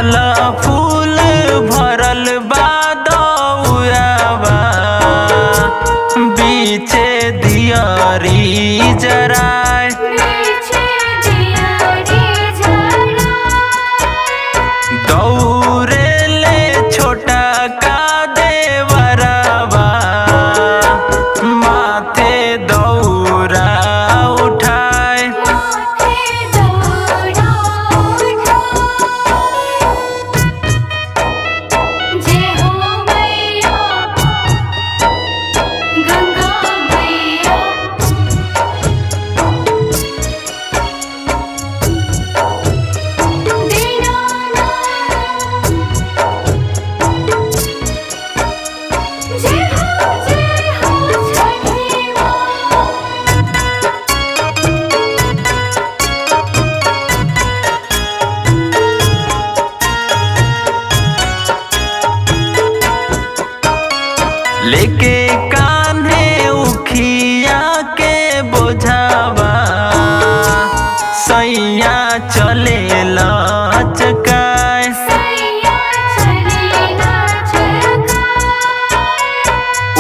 फल फूल भरल बा दउरावा, बीचे दियरी जराए। दौरे ले छोटा का देवरवा, माथे दौरा उठाए। लेके कान्हे उखिया के बोझावा, सैया चले लचकाए।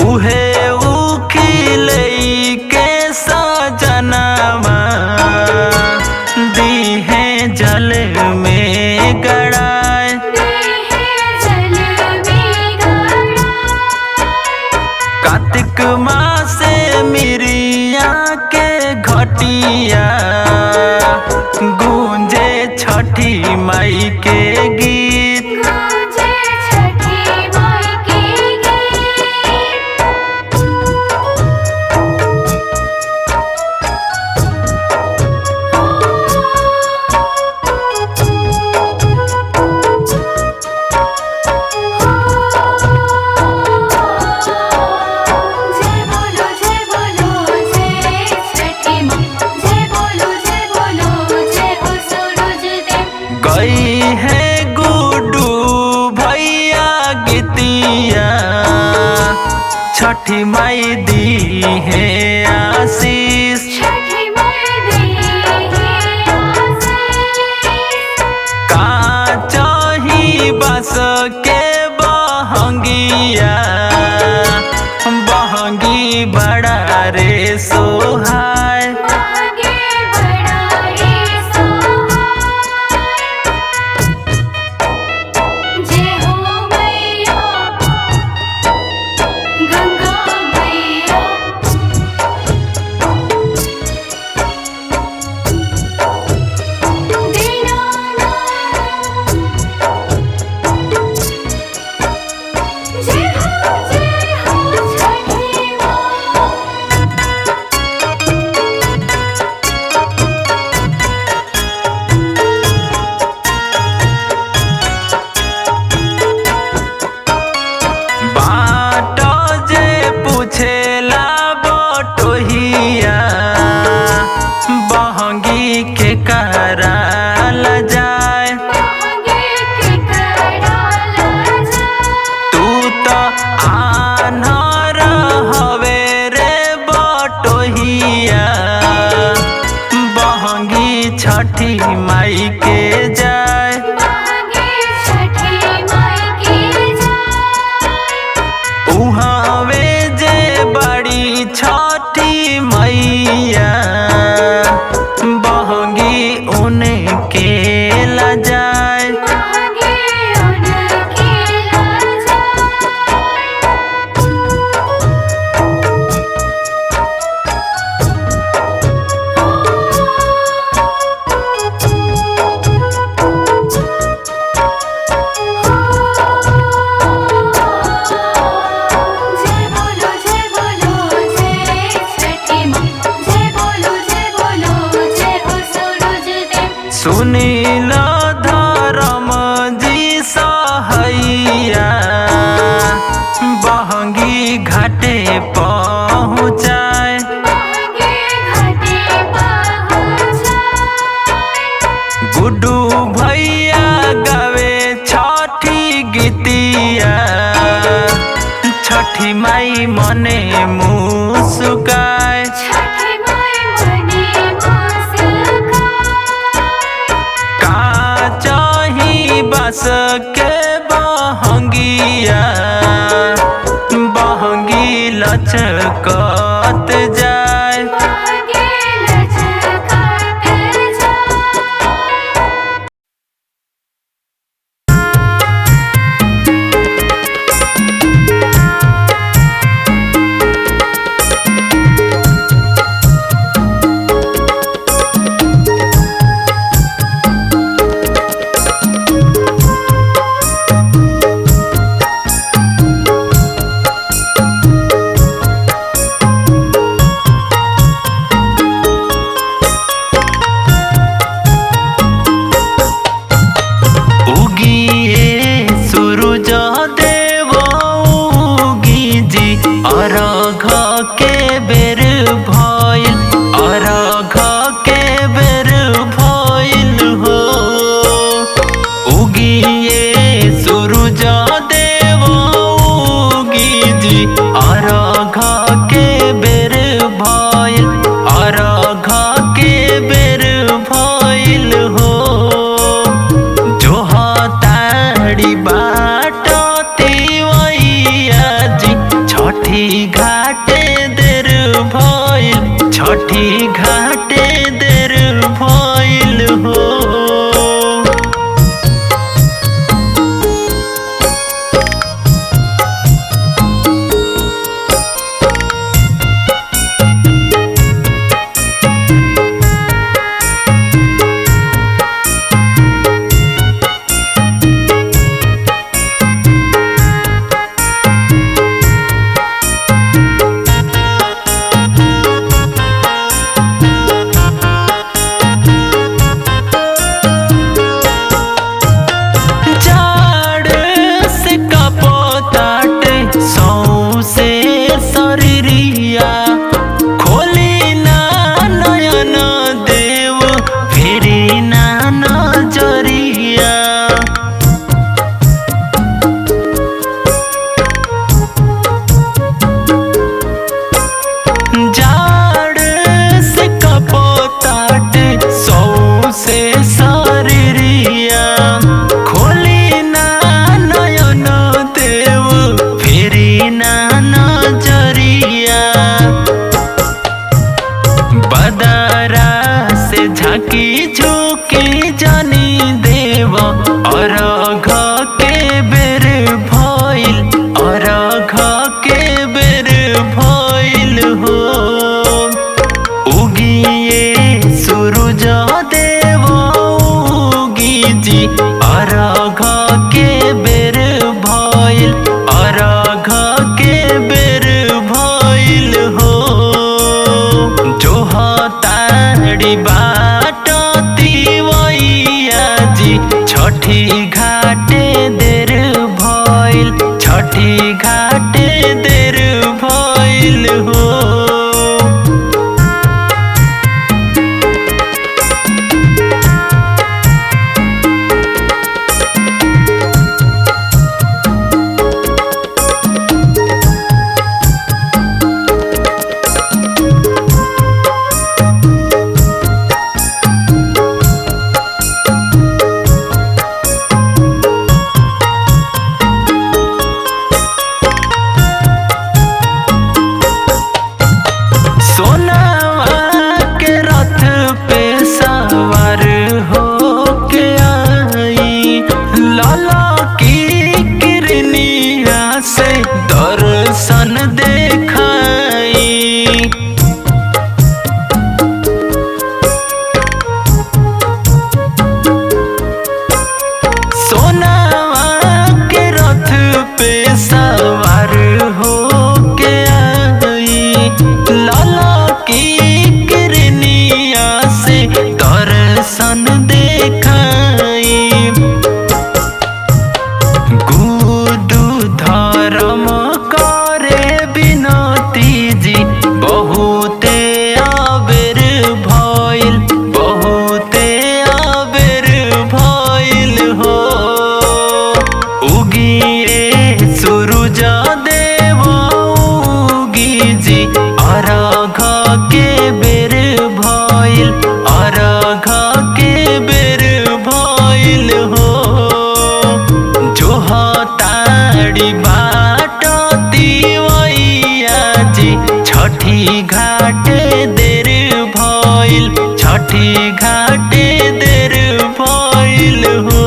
उहे उखिले के सजनावा, दीहे जल में गड़ाए। कार्तिक मासे मिरिया के घटिया, गूंजे छठी माई के गीत। गई है गुड्डू भैया गीतिया, छठी माई दी है आशीष। का चाही बस के बहंगिया, बहंगी बड़ा रे सोहाय। छेला बटोहिया, बहंगी के कराल जाए। तू तो आन्हर हवे रे बटोहिया, बहंगी छठी माई के जाए। उहावे बड़ी छठी मैया, बहंगी उनके लजाए। सुनील धर्म जी सहैया, बहंगी घाटे पहुँचाए। गुड्डू भैया गावे छठी गीतिया, छठी माई मने मुस्काए। का चाही बस बस के बहंगिया बहंगी लचकत जाए। अर्घ के बेर भइल, अर्घ के बेर भइल हो। उगिए सूरज देव उगी जी, अर्घ के बेर भइल, अर्घ के बेर भइल हो। जो हताड़ी बाट तिवैया जी, छठी घाटे देर भइल, छठी घाटे देर भइल हो। झांकी झुकी जानी देव, अर्घ के बेर भइल, अर्घ के बेर भइल हो। उगिए सूरज देव उगी जी, अर्घ के बेर भइल, अर्घ के बेर भइल हो। जो हताड़ी बाट तिवैया जी, छठी घाटे देर भइल, छठी घाटे देर भइल हो। सोनावा के रथ पे सवार हो के आई, लाला की किरनिया से दर्शन देखाई। सोनावा के रथ पे सवार हो के आई, लाला की किरनिया से दर्शन देखाई। गुदु धर्म करे बिनती जी, बहुते आबेर भइल, बहुते आबेर भइल हो। उगिए सूरज देव उगी जी, अर्घ के बेर भइल, अर्घ के बेर छठी घाटे देर भइल, छठी घाटे देर भइल हो।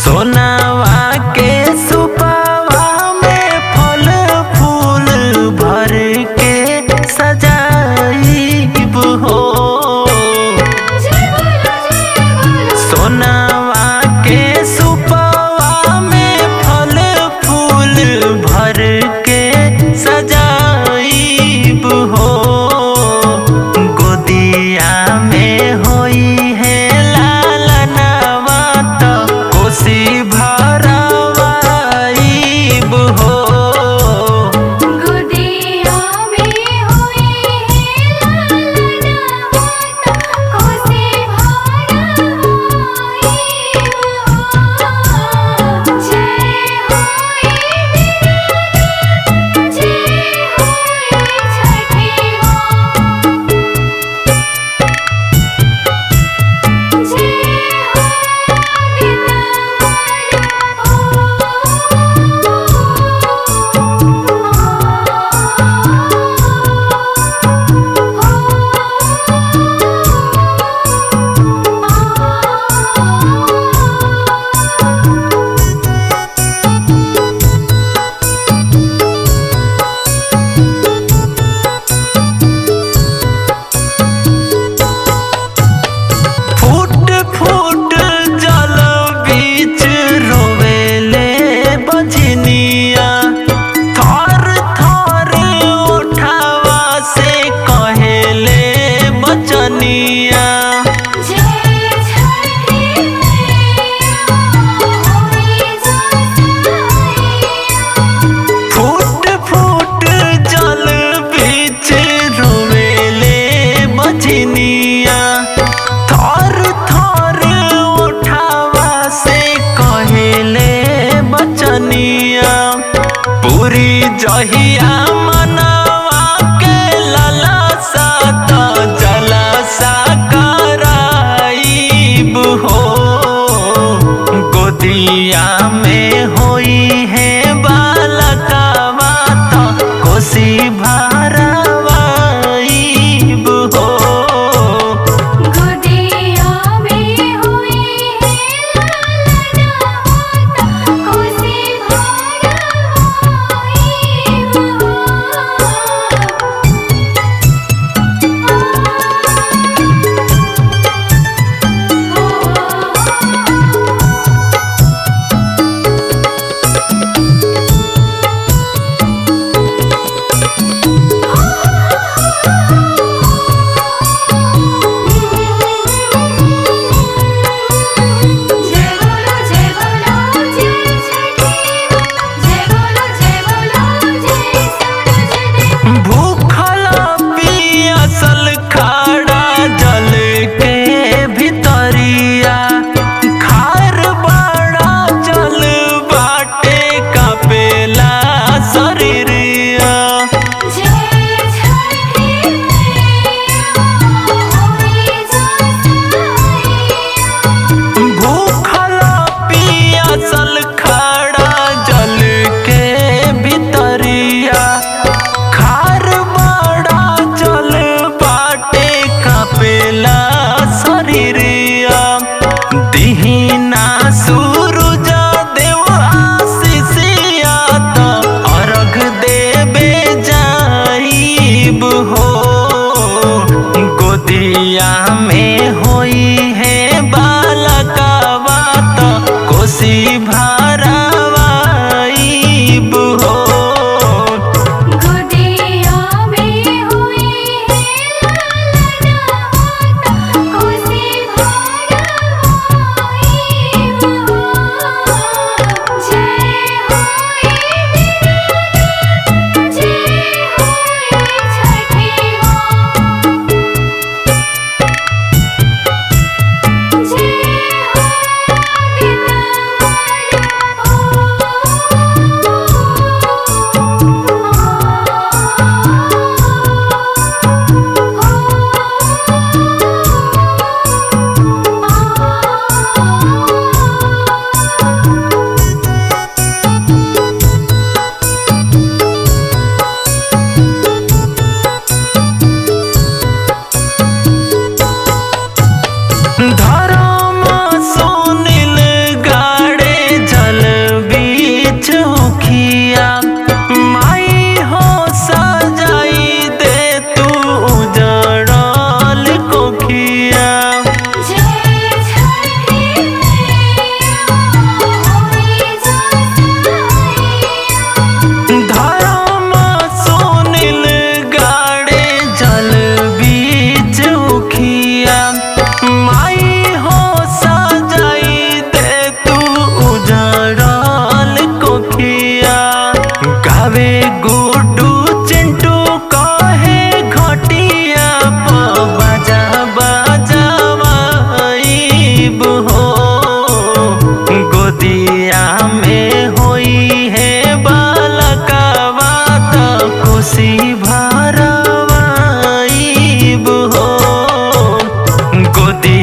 सोनावा के सुपावा में फल फूल भर के सजाइब हो। सोनावा के सुपावा में फल फूल भर के सजाइब हो। गोदिया में होई है लालनवा तो कोसी भरवाइब हो। गोदिया में होई है लालनवा तो कोसी भरवाइब हो। जय होई दीनानाथ, जय होई छठी माँ, जय फूट फूट जल बीच रोवेले बजनिया, थर थर उठावा से कहेले बचनिया। जय छठी मैया होई जसैया। फूट फूट जल बीच रोवेले बजनिया, थर थर उठावा से कहेले बचनिया। पूरी जहिया मनवा के ललसा तो जलसा कराइब हो। गोदिया में होई है बालकवा तो कोसी भरवाइब हो। गोदिया में होई है लालनवा तो कोसी भरवाइब हो। जय बोलो जय छठी माँ, जय बोलो जय सूरज देव। भूखल पियासल खड़ा जल के भितरिया, खार बड़ा जल बाटे कपेला शरीरिया। जय छठी मैया होई जसैया। भूखल पियासल खड़ा जल के भितरिया, खार बड़ा जल बाटे कपेला शरीरिया। दिहिना सूरज देव आशीषिया तो अर्घ देवे जाइब हो। गोदिया में होई है बालकवा तो कोसी भरवाइब हो। गोदिया में होई है लालनवा तो कोसी भरवाइब हो। जय होई दीनानाथ,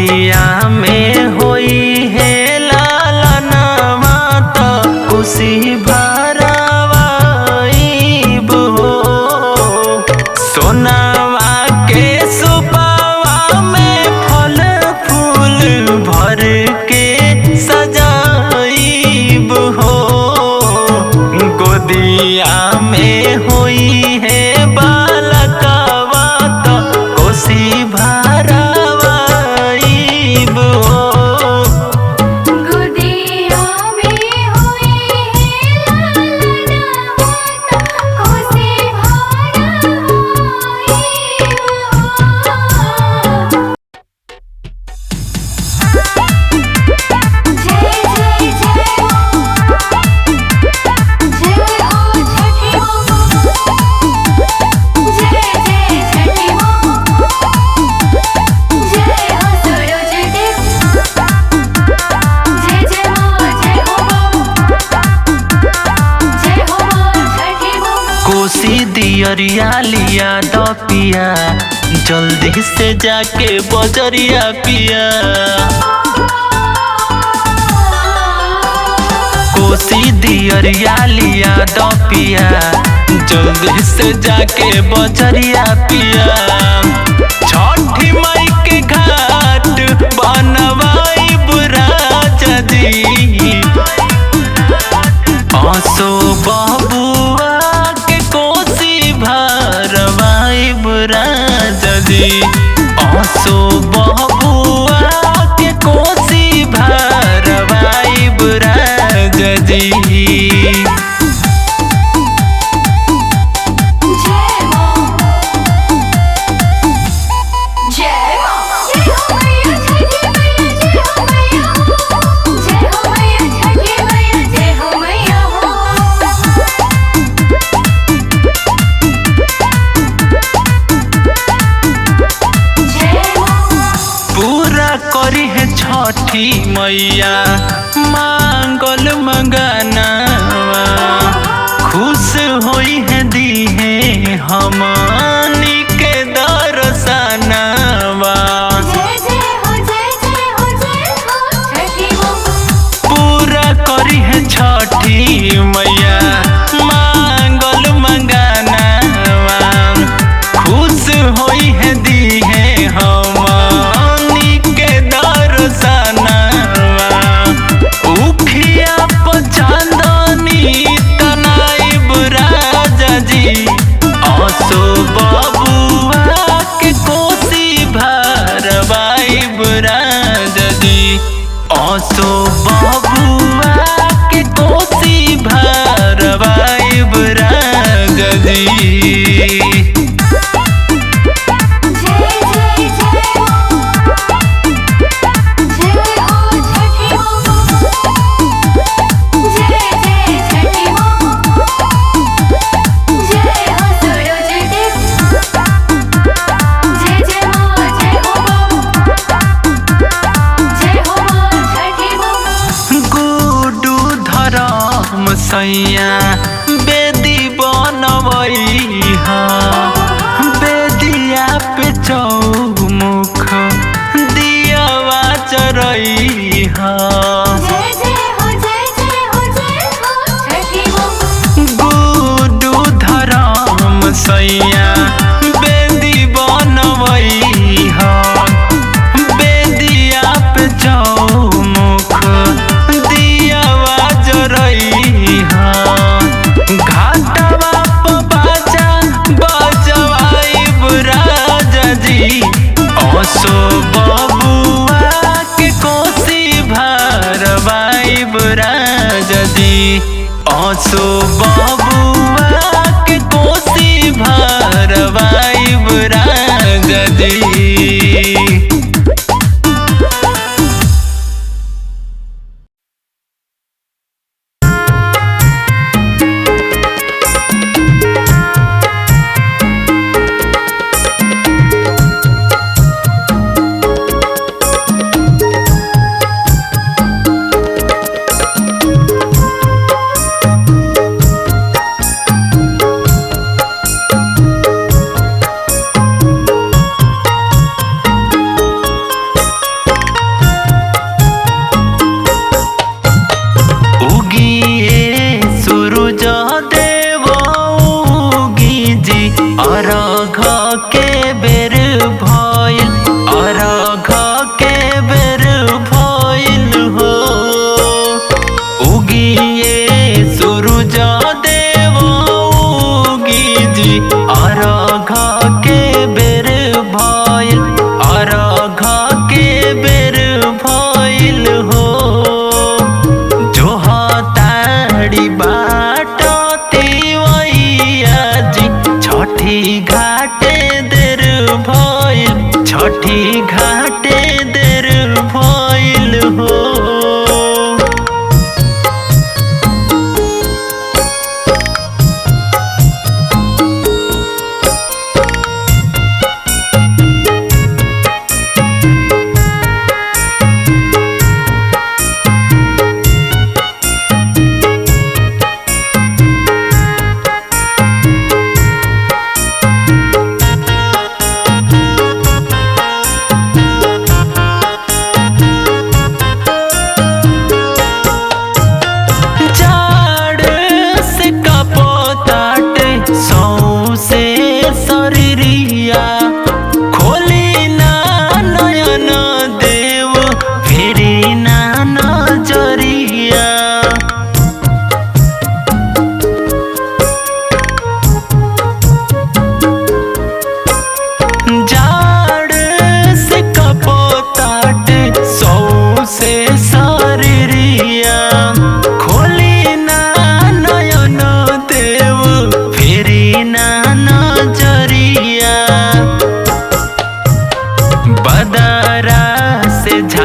गोदिया में होई है लालनवा तो खुशी भरवाइब हो। सोनावा के सुपावा में फल फूल भर के सजाइब हो। गोदिया में होई है बालकवा तो खुशी भरवाइब हो। गोदिया में होई है लालनवा तो खुशी भरवाइब हो। जय जय जय हो, जय हो छठी माँ, जय जय छठी माँ, जय हो सूरज देव, जय जय माँ, जय हो माँ, जय हो माँ छठी माँ। कोसी दियरिया लिया दो पिया, जल्दी से जाके बजरिया पिया। कोसी दियरिया लिया दो पिया, जल्दी से जाके बजरिया पिया। छठी माई के घाट बनवाइब राजा जी, आसो बबुआ के कोसी भरवाइब राजा जी। आसो बबुआ के कोसी भरवाइब राजा जी। जय माँ, जय माँ, जय हो मैया छठी मैया, जय हो मैया हो, जय हो मैया छठी मैया, जय हो मैया हो। जय माँ, पूरा करी है छठी मैया मांगल मंगनावा। खुश होई है दी है हमनी के दर्शनवा। जय जय हो, जय जय हो, जय हो छठी माँ। पूरा करी है छठी मैया मांगल मंगनावा। खुश होई है दी है हमनी के दर्शनवा। उखिया पर चांदनी तनाइब राजा जी। आसो बबुआ के कोसी भरवाइब राजा जी। आसो बबुआ के कोसी भरवाइब राजा जी। जय जय जय हो, जय हो छठी माँ, जय जय छठी माँ, जय हो सूरज देव, जय जय माँ, जय हो माँ, जय हो माँ छठी माँ। गुडू धरम सैया बेदी बनवई हा। बेदिया पे चौमुख दियावा चरई हा। जय जय हो, जय जय हो, जय हो छठी माँ। गुडू धरम सैया बेदी बनवई हा। बेदिया पे चौमुख दियावा जरई हा। घाटवा पे बाजा बजवाइब राजा जी। आसो बबुआ के कोसी भरवाइब राजा जी। आसो बबुआ के कोसी भरवाइब राजा जी।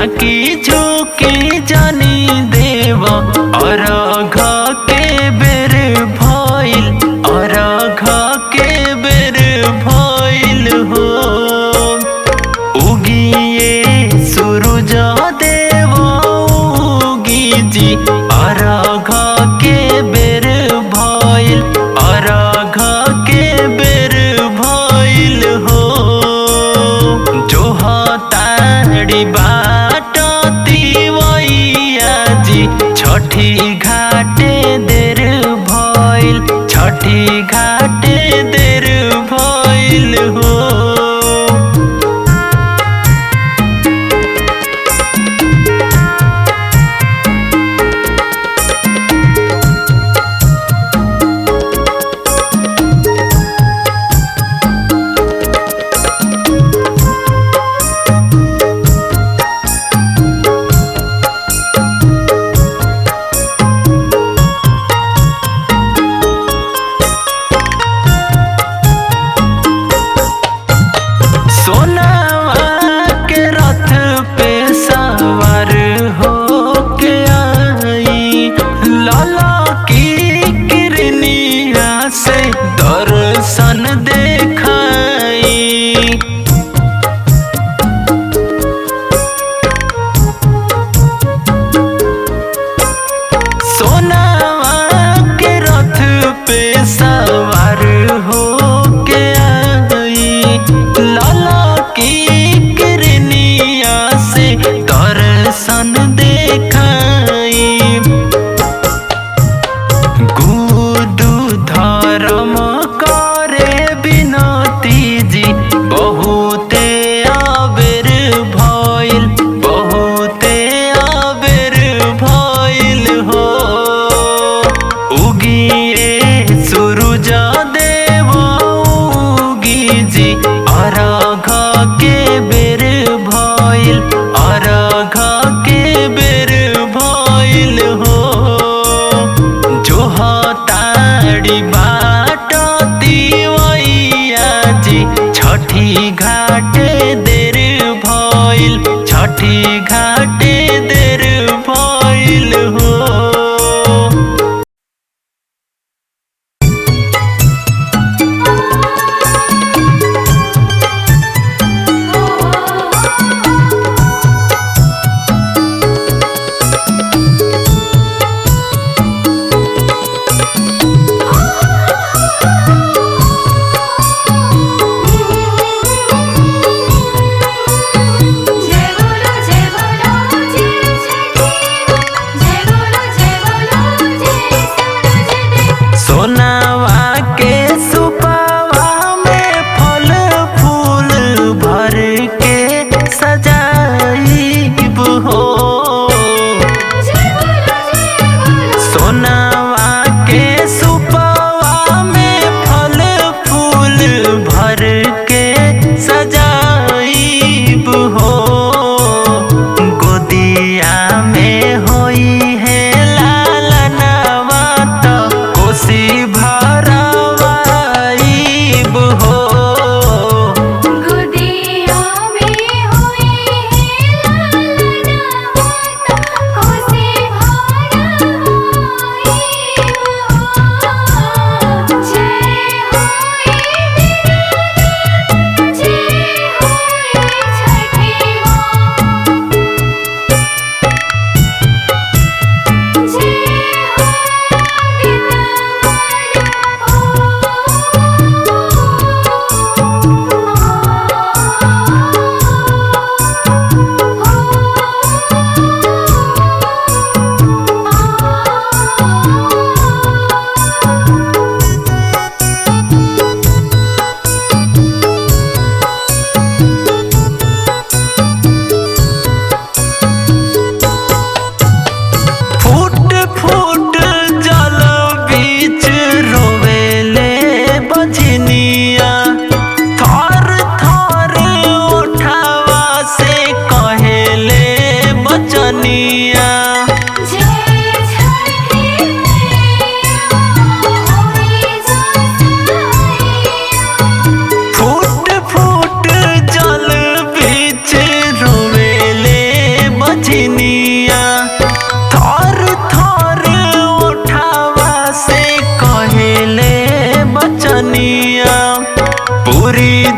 झाकी झुकी जानी देव अरघ के बेर भइल, अरघ के बेर भइल हो। उगिए सूरज देव उगी जी, अरघ के बेर भइल, अरघ के बेर भइल हो। जो ताड़ी बाट तिवैया जी, छठी घाटे देर भइल, छठी घाटे देर भइल हो। सोनावा के रथ पे सवार हो के आई, लाला की किरनिया से दर्शन देखाई। सोनावा के रथ पे सवार हो के आई, लाला की किरनिया से दर्शन देखाई। गुदु धर्म करे बिनती जी, बहुते आबेर भइल, बहुते आबेर भइल हो। उगिए सूरज देव उगी जी, अरघ के बेर भइल, अरघ के बेर भइल हो। जो ताड़ी बाट तिवैया जी, छठी घाटे देर भइल, छठी घाटे देर भइल हो। जय बोलो जय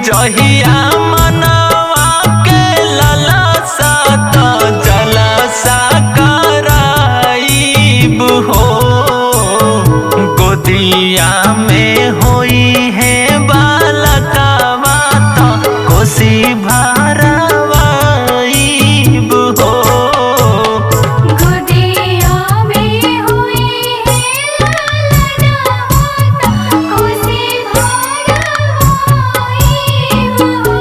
जहिया मनवा के ललसा तो जलसा कराइब हो। गोदिया में होई है बालकवा तो कोसी भरवाइब हो। गोदिया में हुई है ललना कोसी भरवाइब हो।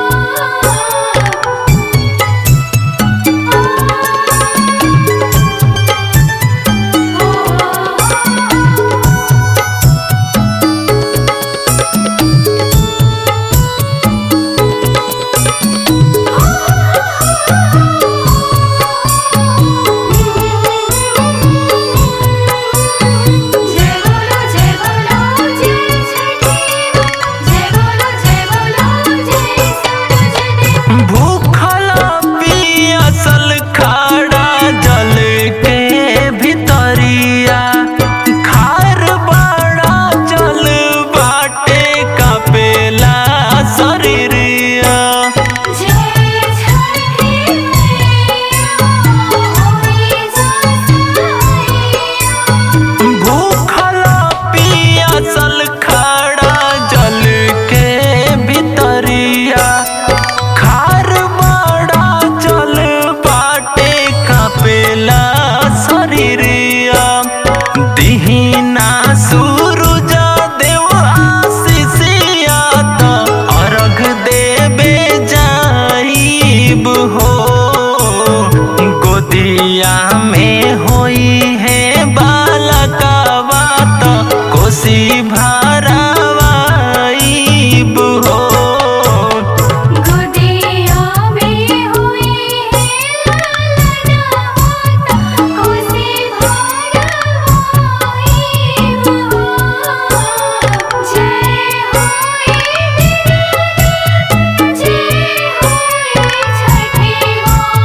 जय बोलो जय छठी जय बोलो जय सूरज देव। भूखल पियासल खड़ा जल के भितरिया खार बड़ा जल बाटे कपेला शरीरिया। जय छठी मैया होई जसैया। भूखल पियासल खड़ा जल के भितरिया खार बड़ा जल बाटे कपेला शरीरिया। दिहिना सूरज देव आशीषिया तो अर्घ देवे जाइब हो। गोदिया में होई है बालकवा तो कोसी भरवाइब हो। गोदिया में हुई है ललना कोसी भरवाइब हो। जय होई दीनानाथ जय होई छठी माँ।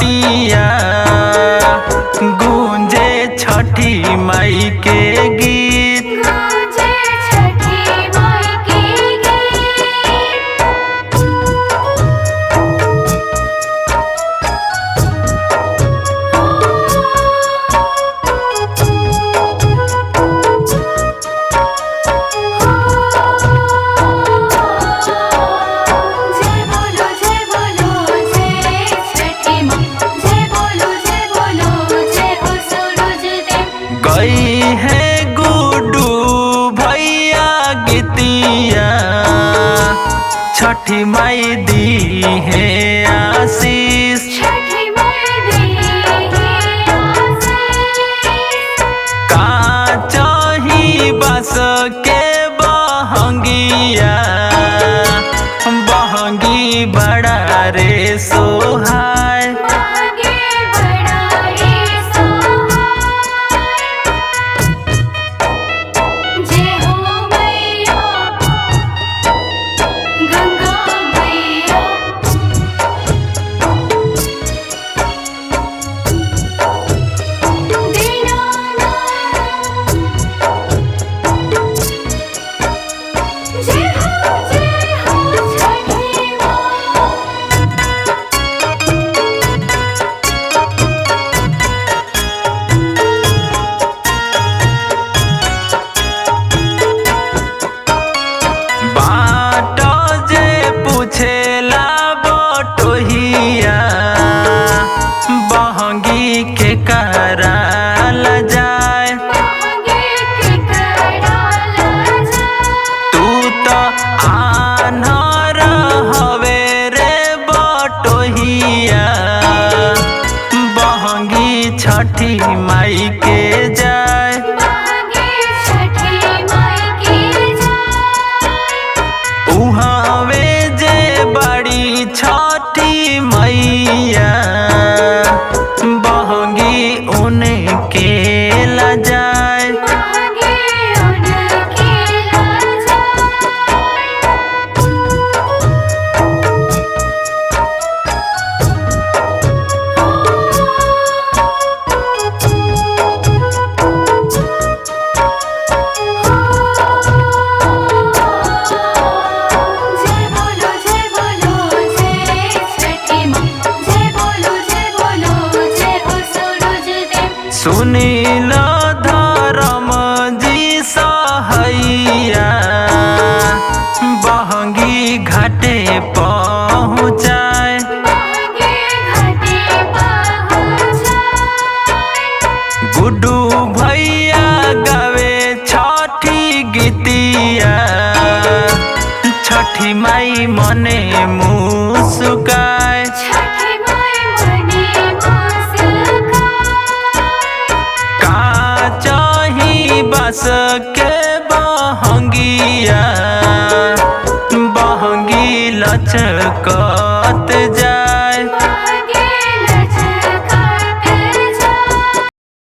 घटिया गूंजे छठी माई के गीत। गूंजे छठी माई के जय बोलो जय छठी माँ, जय बोलो जय हो सूरज देव। गई है गुड्डू भैया गीतिया छठी माई दी है आशीष। छठी माई दी है आशीष। का चाही बस के बहंगिया बहंगी बड़ा रे सोहाय। आगे बढ़ा रे सोहाय। जय हो मैया गंगा मैया। दीनानाथ। जय हो छठी माँ। बाट जे पूछेला बटोहिया बहंगी के कराल जाए। आगे के कराला जाए। तू तो आन्हर हवे रे बटोहिया बहंगी छठी माई के जाए। आगे छठी माई के जाए। उहावे जे बड़ी छठी मैया बहंगी उनके ला जाए। आगे उनके ला जाए। जय बोलो जय छठी माँ, जय बोलो जय हो सूरज देव। सुनील धर्म जी सहैया बहंगी घाटे पहुँचाए। आगे घाटे पहुँचाए। गुड्डू भैया गावे छठी गीतिया छठी माई मने मुस्काए। छठी माई मने मुस्काए। का चाही बस के बहंगिया बहंगी लचक